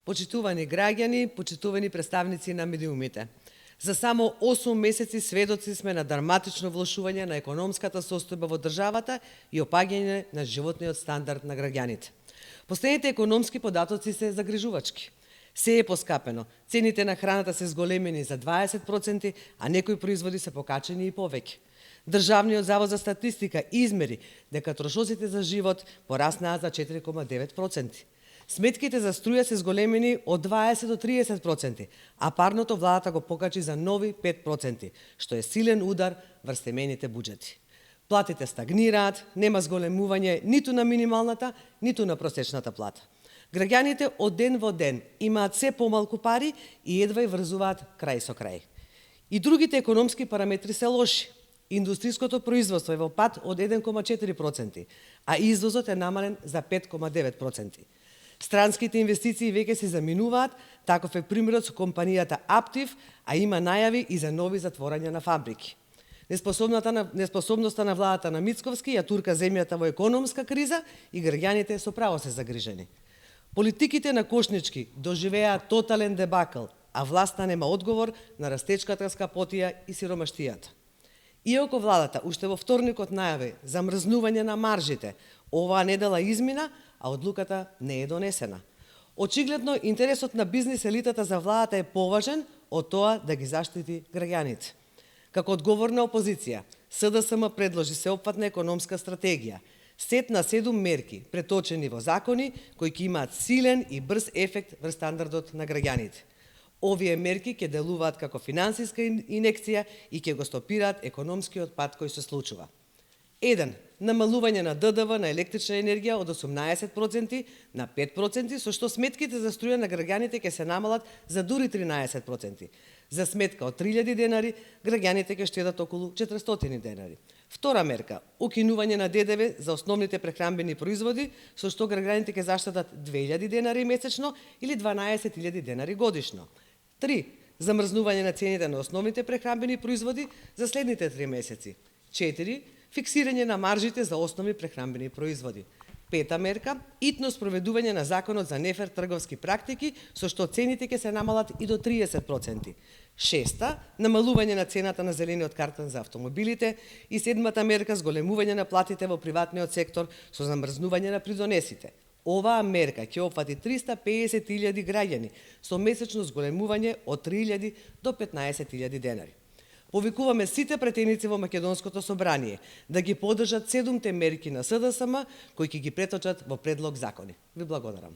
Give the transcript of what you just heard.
Почитувани граѓани, почитувани представници на медиумите. За само 8 месеци сведоци сме на драматично влошување на економската состојба во државата и опаѓање на животниот стандард на граѓаните. Последните економски податоци се загрижувачки. Се е поскапено, цените на храната се зголемени за 20%, а некои производи се покачени и повеќе. Државниот завод за статистика измери дека трошоците за живот пораснаа за 4,9%. Сметките за струја се зголемени од 20 до 30%, а парното владата го покачи за нови 5%, што е силен удар врз темените буџети. Платите стагнираат, нема зголемување ниту на минималната, ниту на просечната плата. Граѓаните од ден во ден имаат се помалку пари и едва и врзуваат крај со крај. И другите економски параметри се лоши. Индустриското производство е во пад од 1,4%, а извозот е намален за 5,9%. Странските инвестиции веќе се заминуваат, таков е примерот со компанијата Аптив, а има најави и за нови затворања на фабрики. Неспособноста на владата на Мицковски ја турка земјата во економска криза и граѓаните со право се загрижени. Политиките на Кошнички доживеа тотален дебакл, а власта нема одговор на растечката скапотија и сиромаштијата. Иако владата уште во вторникот најави замрзнување на маржите, оваа недела измина, а одлуката не е донесена. Очигледно, интересот на бизнис елитата за владата е поважен од тоа да ги заштити граѓаните. Како одговорна опозиција, СДСМ предложи сеопфатна економска стратегија, сет на 7 мерки, преточени во закони, кои ќе имаат силен и брз ефект врз стандардот на граѓаните. Овие мерки ќе делуваат како финансиска инекција и ќе го стопираат економскиот пат кој се случува. 1. Намалување на ДДВ на електрична енергија од 18% на 5%, со што сметките за струја на граѓаните ќе се намалат за дури 13%. За сметка од 3000 денари, граѓаните ќе штедат околу 400 денари. Втора мерка, укинување на ДДВ за основните прехранбени производи, со што граѓаните ќе заштедат 2000 денари месечно или 12000 денари годишно. 3. Замрзнување на цените на основните прехранбени производи за следните 3 месеци. 4. Фиксирање на маржите за основни прехранбени производи. 5 мерка, итно спроведување на законот за нефер трговски практики, со што цените ќе се намалат и до 30%. 6. Намалување на цената на зелениот картон за автомобилите. И 7 мерка, зголемување на платите во приватниот сектор со замрзнување на придонесите. Оваа мерка ќе опфати 350.000 граѓани со месечно зголемување од 3.000 до 15.000 денари. Повикуваме сите претеници во Македонското собрание да ги поддржат 7 мерки на СДСМ кои ќе ги преточат во предлог закони. Ви благодарам.